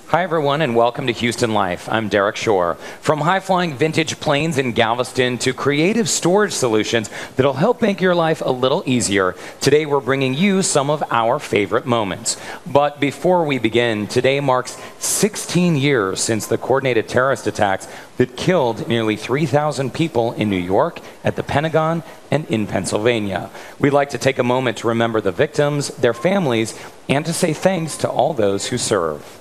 Hi everyone and welcome to Houston Life. I'm Derek Shore. From high-flying vintage planes in Galveston to creative storage solutions that'll help make your life a little easier, today we're bringing you some of our favorite moments. But before we begin, today marks 16 years since the coordinated terrorist attacks that killed nearly 3,000 people in New York, at the Pentagon, and in Pennsylvania. We'd like to take a moment to remember the victims, their families, and to say thanks to all those who serve.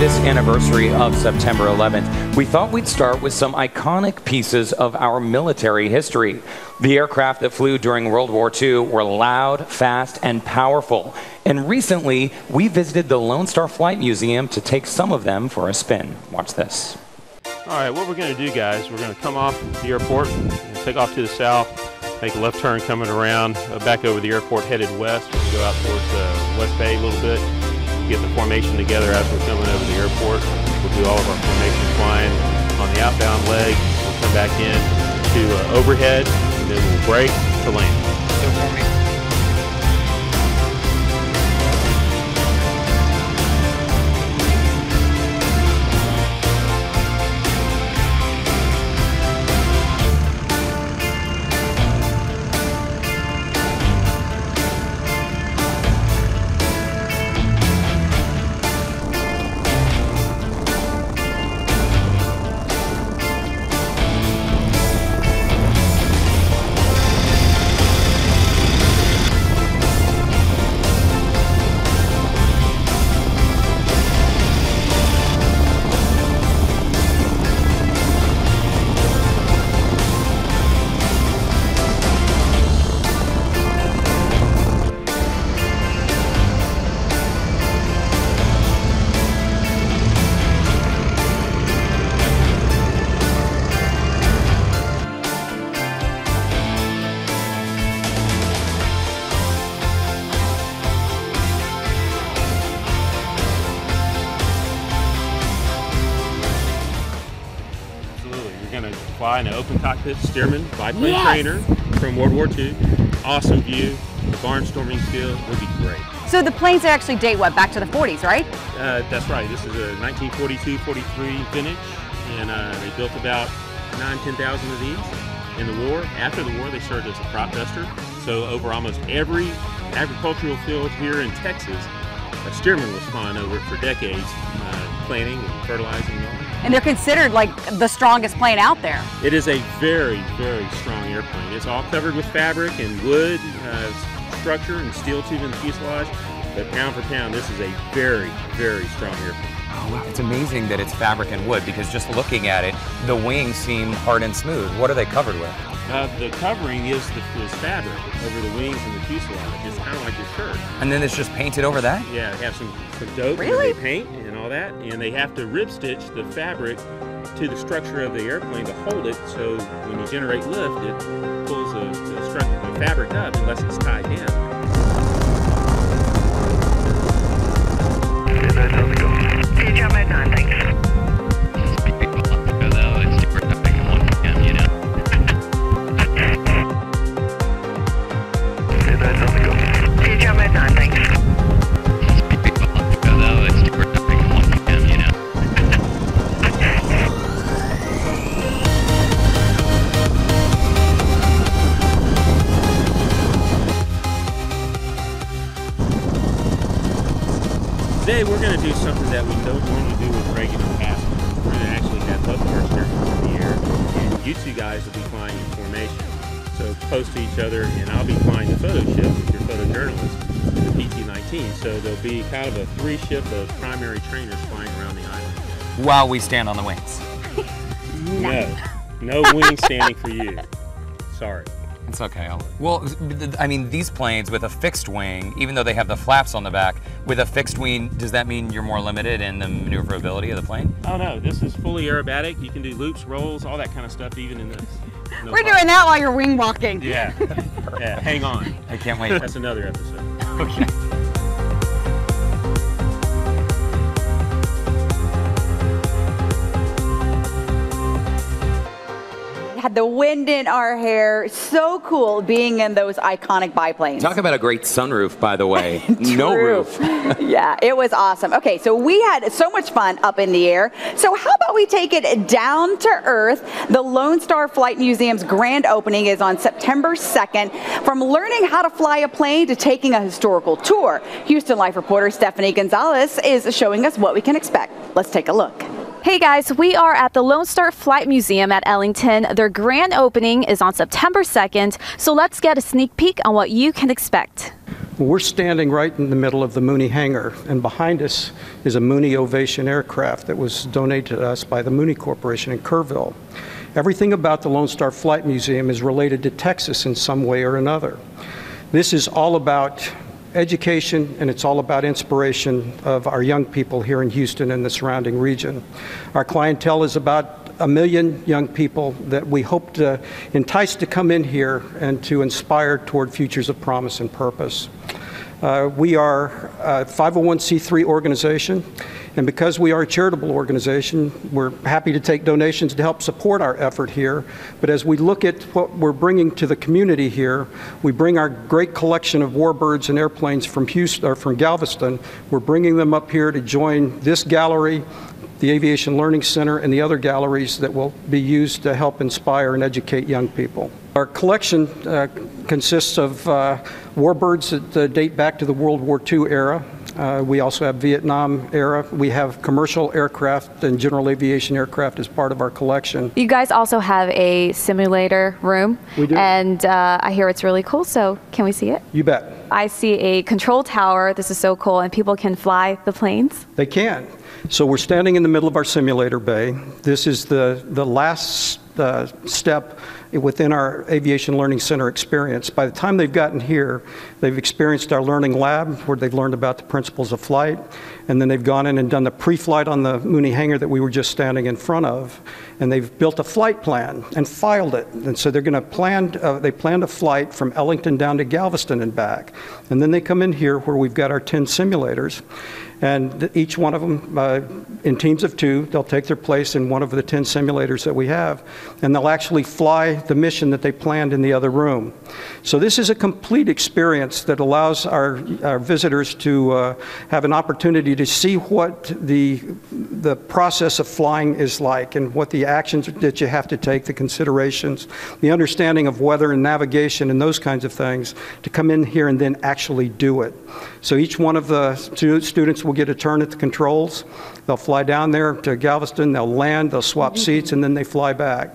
This anniversary of September 11th, we thought we'd start with some iconic pieces of our military history. The aircraft that flew during World War II were loud, fast, and powerful. And recently, we visited the Lone Star Flight Museum to take some of them for a spin. Watch this. All right, what we're going to do, guys, we're going to come off the airport and take off to the south, make a left turn coming around back over the airport, headed west. We'll go out towards West Bay a little bit. Get the formation together as we're coming over the airport. We'll do all of our formation flying on the outbound leg. We'll come back in to overhead, and then we'll brake to land. So for me. Fly an open cockpit Stearman biplane trainer from World War II. Awesome view. The barnstorming skill will be great. So the planes actually date what? Back to the 40s, right? That's right. This is a 1942-43 vintage, and they built about 10,000 of these in the war. After the war, they served as a crop duster. So over almost every agricultural field here in Texas, a Stearman was flying over it for decades, planting and fertilizing and all. And they're considered like the strongest plane out there. It is a very, very strong airplane. It's all covered with fabric and wood structure and steel tube in the fuselage, but pound for pound, this is a very, very strong airplane. Oh, wow. It's amazing that it's fabric and wood, because just looking at it, the wings seem hard and smooth. What are they covered with? The covering is fabric over the wings and the fuselage. It's kind of like your shirt. And then it's just painted over that? Yeah, they have some dope that they paint and all that, and they have to rib stitch the fabric to the structure of the airplane to hold it, so when you generate lift, it pulls the fabric up unless it's tied down. Jump at 9, thanks. Jump at 9, thanks. Today we're going to do something that we don't normally do with regular passengers. We're going to actually have both of our steering in the air, and you two guys will be flying in formation. So close to each other, and I'll be flying the photo ship with your photojournalist in the PT-19. So there'll be kind of a three-ship of primary trainers flying around the island. While we stand on the wings. No wing standing for you. Sorry. It's okay. Well, I mean, these planes with a fixed wing, even though they have the flaps on the back, with a fixed wing, does that mean you're more limited in the maneuverability of the plane? Oh no, this is fully aerobatic. You can do loops, rolls, all that kind of stuff, even in this. No We're problem. Doing that while you're wing walking. Yeah. Yeah, hang on. I can't wait. That's another episode. Okay. Had had the wind in our hair. So cool being in those iconic biplanes. Talk about a great sunroof, by the way. No roof. Yeah, it was awesome. Okay, so we had so much fun up in the air. So how about we take it down to earth? The Lone Star Flight Museum's grand opening is on September 2nd. From learning how to fly a plane to taking a historical tour, Houston Life reporter Stephanie Gonzalez is showing us what we can expect. Let's take a look. Hey guys, we are at the Lone Star Flight Museum at Ellington. Their grand opening is on September 2nd, so let's get a sneak peek on what you can expect. We're standing right in the middle of the Mooney hangar, and behind us is a Mooney Ovation aircraft that was donated to us by the Mooney Corporation in Kerrville. Everything about the Lone Star Flight Museum is related to Texas in some way or another. This is all about education, and it's all about inspiration of our young people here in Houston and the surrounding region. Our clientele is about 1 million young people that we hope to entice to come in here and to inspire toward futures of promise and purpose. We are a 501c3 organization, and because we are a charitable organization, we're happy to take donations to help support our effort here. But as we look at what we're bringing to the community here, we bring our great collection of warbirds and airplanes from Houston, or from Galveston. We're bringing them up here to join this gallery, the Aviation Learning Center, and the other galleries that will be used to help inspire and educate young people. Our collection consists of warbirds that date back to the World War II era. We also have Vietnam era. We have commercial aircraft and general aviation aircraft as part of our collection. You guys also have a simulator room. We do. And I hear it's really cool, so can we see it? You bet. I see a control tower. This is so cool, and people can fly the planes. They can. So we're standing in the middle of our simulator bay. This is the last step within our Aviation Learning Center experience. By the time they've gotten here, they've experienced our learning lab where they've learned about the principles of flight, and then they've gone in and done the pre-flight on the Mooney hangar that we were just standing in front of, and they've built a flight plan and filed it. And so they're going to they planned a flight from Ellington down to Galveston and back. And then they come in here where we've got our 10 simulators. And each one of them, in teams of 2, they'll take their place in one of the 10 simulators that we have, and they'll actually fly the mission that they planned in the other room. So this is a complete experience that allows our visitors to have an opportunity to see what the process of flying is like, and what the actions that you have to take, the considerations, the understanding of weather and navigation and those kinds of things, to come in here and then actually do it. So each one of the students will get a turn at the controls. They'll fly down there to Galveston, they'll land, they'll swap seats, and then they fly back.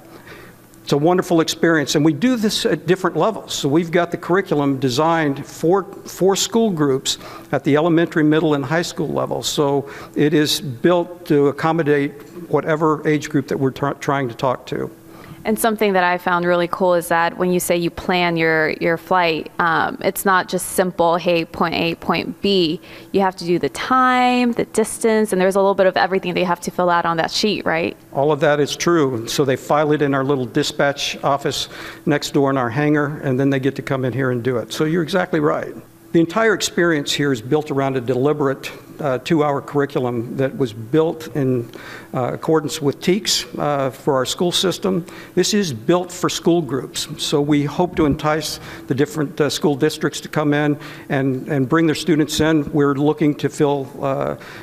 It's a wonderful experience, and we do this at different levels. So we've got the curriculum designed for school groups at the elementary, middle, and high school level. So it is built to accommodate whatever age group that we're trying to talk to. And something that I found really cool is that when you say you plan your flight, it's not just simple, hey, point A, point B. You have to do the time, the distance, and there's a little bit of everything that you have to fill out on that sheet, right? All of that is true. So they file it in our little dispatch office next door in our hangar, and then they get to come in here and do it. So you're exactly right. The entire experience here is built around a deliberate 2-hour curriculum that was built in accordance with TEKS for our school system. This is built for school groups, so we hope to entice the different school districts to come in and bring their students in. We're looking to fill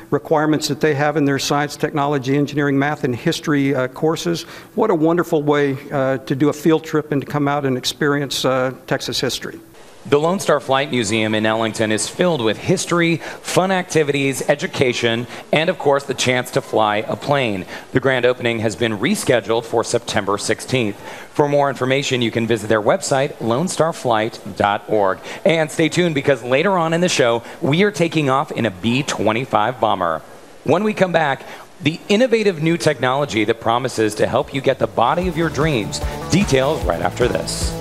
requirements that they have in their science, technology, engineering, math, and history courses. What a wonderful way to do a field trip and to come out and experience Texas history. The Lone Star Flight Museum in Ellington is filled with history, fun activities, education, and of course the chance to fly a plane. The grand opening has been rescheduled for September 16th. For more information, you can visit their website, lonestarflight.org. And stay tuned, because later on in the show, we are taking off in a B-25 bomber. When we come back, the innovative new technology that promises to help you get the body of your dreams. Details right after this.